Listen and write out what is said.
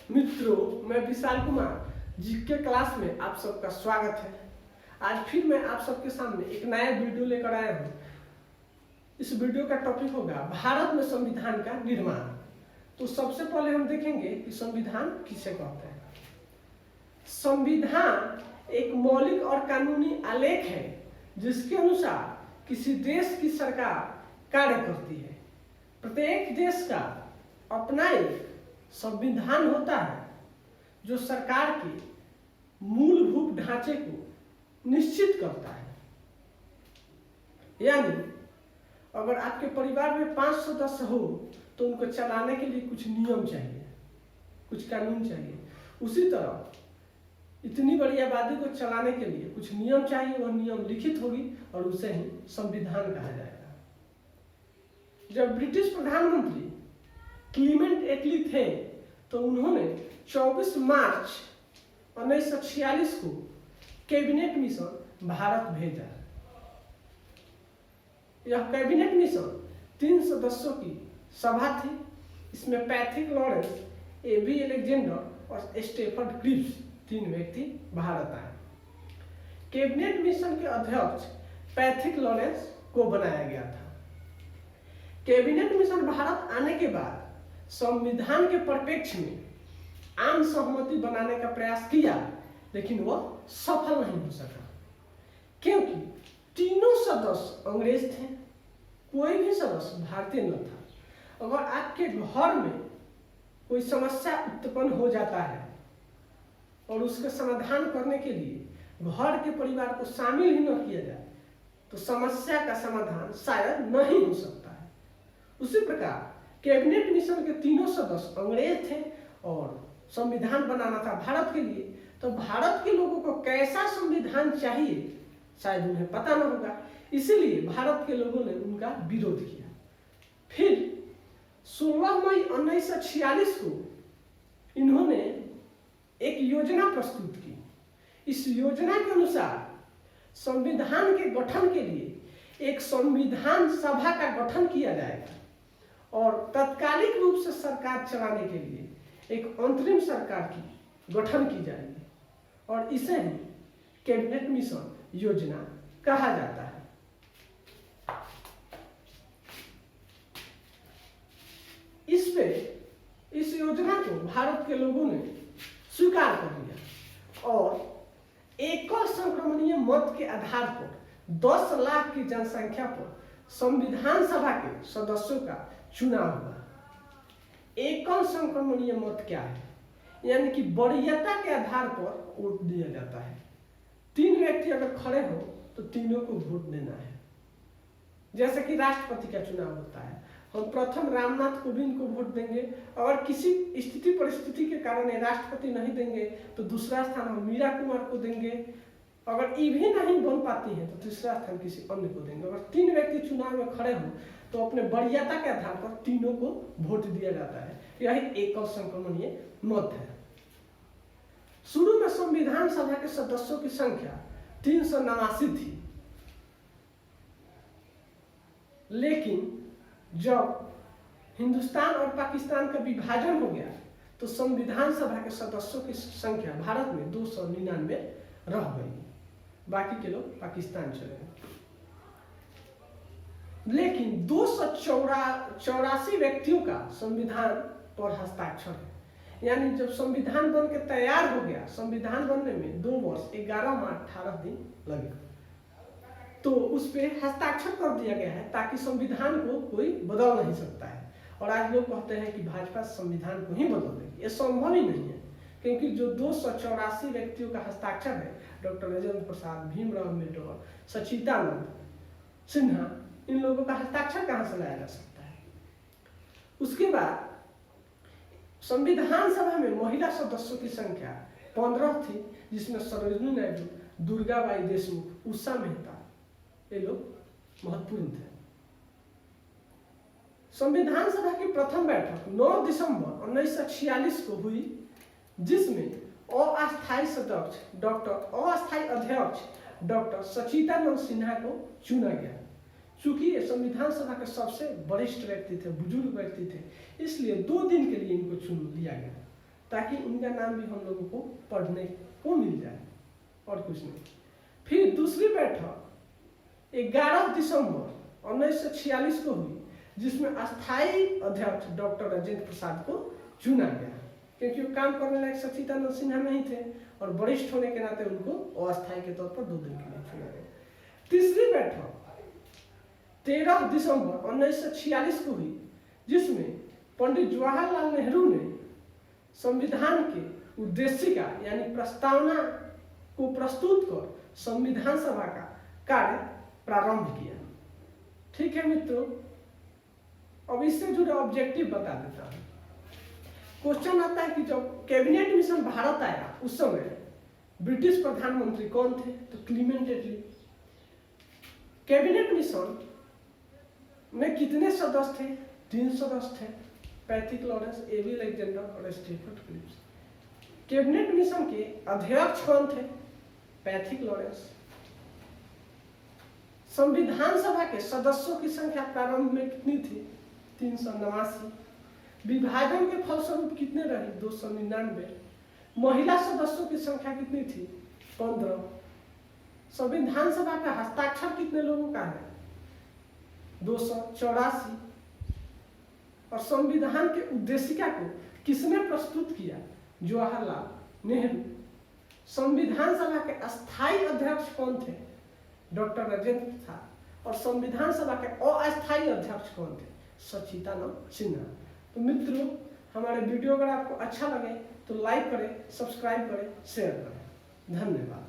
मित्रों, मैं Vishal Kumar GK class में आप सबका स्वागत है। आज फिर मैं आप सबके सामने एक नया वीडियो लेकर आया हूँ। इस वीडियो का टॉपिक होगा भारत में संविधान का निर्माण। तो सबसे पहले हम देखेंगे कि संविधान किसे कहते हैं। संविधान एक मौलिक और कानूनी आलेख है जिसके अनुसार किसी देश की सरकार कार्य करती है। प्रत्येक देश का अपना एक संविधान होता है जो सरकार के मूलभूत ढांचे को निश्चित करता है। यानी अगर आपके परिवार में 5 सदस्य हो तो उनको चलाने के लिए कुछ नियम चाहिए, कुछ कानून चाहिए। उसी तरह इतनी बड़ी आबादी को चलाने के लिए कुछ नियम चाहिए, वह नियम लिखित होगी और उसे ही संविधान कहा जाएगा। जब ब्रिटिश प्रधानमंत्री क्लीमेंट एटली थे तो उन्होंने 24 मार्च 1946 को कैबिनेट मिशन भारत भेजा। यह कैबिनेट मिशन 3 सदस्यों की सभा थी। इसमें पैट्रिक लॉरेंस, एबी अलेक्जेंडर और स्टेफर्ड क्रिप्स 3 व्यक्ति भारत आए। कैबिनेट मिशन के अध्यक्ष पैट्रिक लॉरेंस को बनाया गया था। कैबिनेट मिशन भारत आने के बाद संविधान के परिप्रेक्ष्य में आम सहमति बनाने का प्रयास किया, लेकिन वह सफल नहीं हो सका क्योंकि तीनों सदस्य अंग्रेज थे, कोई भी सदस्य भारतीय न था। अगर आपके घर में कोई समस्या उत्पन्न हो जाता है और उसका समाधान करने के लिए घर के परिवार को शामिल ही न किया जाए तो समस्या का समाधान शायद नहीं हो सकता है। उसी प्रकार कैबिनेट मिशन के तीनों सदस्य अंग्रेज थे और संविधान बनाना था भारत के लिए। तो भारत के लोगों को कैसा संविधान चाहिए शायद उन्हें पता न होगा, इसीलिए भारत के लोगों ने उनका विरोध किया। फिर 16 मई 1946 को इन्होंने एक योजना प्रस्तुत की। इस योजना के अनुसार संविधान के गठन के लिए एक संविधान सभा का गठन किया जाएगा और तात्कालिक रूप से सरकार चलाने के लिए एक अंतरिम सरकार की गठन की जाएगी और इसे ही कैबिनेट मिशन योजना कहा जाता है। इस योजना को भारत के लोगों ने स्वीकार कर लिया और एकल संक्रमणीय मत के आधार पर 10 लाख की जनसंख्या पर संविधान सभा के सदस्यों का चुनाव हुआ। एकल संक्रमणीय मत क्या है? यानी कि वरीयता के आधार पर वोट दिया जाता है। 3 व्यक्ति अगर खड़े हो तो तीनों को वोट देना है। जैसे कि राष्ट्रपति का चुनाव होता है, हम प्रथम रामनाथ कोविंद को वोट देंगे। अगर किसी स्थिति परिस्थिति के कारण राष्ट्रपति नहीं देंगे तो दूसरा स्थान हम मीरा कुमार को देंगे। अगर ये भी नहीं बन पाती है तो तीसरा स्थान किसी अन्य को देंगे। अगर 3 व्यक्ति चुनाव में खड़े हो तो अपने वरीयता के आधार पर तीनों को वोट दिया जाता है। यही एकल संक्रमणीय मत है। शुरू में संविधान सभा के सदस्यों की संख्या 389 थी, लेकिन जब हिंदुस्तान और पाकिस्तान का विभाजन हो गया तो संविधान सभा के सदस्यों की संख्या भारत में 299 रह गई। बाकी के लोग पाकिस्तान चले गए। लेकिन 284 व्यक्तियों का संविधान पर हस्ताक्षर है। यानी जब संविधान बन के तैयार हो गया, संविधान बनने में 2 वर्ष 11 माह 18 दिन लगे, तो उस पर हस्ताक्षर कर दिया गया है ताकि संविधान को कोई बदल नहीं सकता है। और आज लोग कहते हैं कि भाजपा संविधान को ही बदल देगी, ये संभव ही नहीं है क्योंकि जो 284 व्यक्तियों का हस्ताक्षर है, डॉक्टर राजेंद्र प्रसाद, भीमराव अम्बेडकर, सच्चिदानंद सिन्हा, इन लोगों का हस्ताक्षर कहाँ से लाया जा सकता है। उसके बाद संविधान सभा में महिला सदस्यों की संख्या 15 थी, जिसमें सरोजिनी नायडू, दुर्गाबाई देशमुख, उषा मेहता, ये लोग महत्वपूर्ण थे। संविधान सभा की प्रथम बैठक 9 दिसंबर 1946 को हुई, जिसमें अस्थायी अध्यक्ष डॉक्टर सच्चिदानंद सिन्हा को चुना गया। चूंकि ये संविधान सभा के सबसे वरिष्ठ व्यक्ति थे, बुजुर्ग व्यक्ति थे, इसलिए 2 दिन के लिए इनको चुन लिया गया ताकि उनका नाम भी हम लोगों को पढ़ने को मिल जाए, और कुछ नहीं। फिर दूसरी बैठक 11 दिसंबर 1946 को हुई, जिसमें अस्थायी अध्यक्ष डॉक्टर राजेंद्र प्रसाद को चुना गया, क्योंकि वो काम करने लायक सच्चिदानंद सिन्हा नहीं थे और वरिष्ठ होने के नाते उनको अस्थायी के तौर पर 2 दिन के लिए चुना गया। तीसरी बैठक 13 दिसंबर 1946 को हुई, जिसमें पंडित जवाहरलाल नेहरू ने संविधान के उद्देशिका यानी प्रस्तावना को प्रस्तुत कर संविधान सभा का कार्य प्रारंभ किया। ठीक है मित्रों, अब इससे जुड़ा ऑब्जेक्टिव बता देता हूं। क्वेश्चन आता है कि जब कैबिनेट मिशन भारत आया उस समय ब्रिटिश प्रधानमंत्री कौन थे? तो क्लीमेंट एटली। कैबिनेट मिशन में कितने सदस्य थे? 3 सदस्य थे, पैट्रिक लॉरेंस, एबी अलेक्जेंडर और स्टेफर्ड क्लिप्स। कैबिनेट मिशन के अध्यक्ष कौन थे? Patrick Lawrence. संविधान सभा के सदस्यों की संख्या प्रारंभ में कितनी थी? 389। विभाजन के फलस्वरूप कितने रहे? 299। महिला सदस्यों की संख्या कितनी थी? 15। संविधान सभा का हस्ताक्षर कितने लोगों का है? 284। और संविधान के उद्देशिका को किसने प्रस्तुत किया? जवाहरलाल नेहरू। संविधान सभा के अस्थायी अध्यक्ष कौन थे? डॉक्टर राजेंद्र प्रसाद। और संविधान सभा के अस्थायी अध्यक्ष कौन थे? सच्चिदानंद सिन्हा। तो मित्रों, हमारे वीडियो अगर आपको अच्छा लगे तो लाइक करें, सब्सक्राइब करें, शेयर करें। धन्यवाद।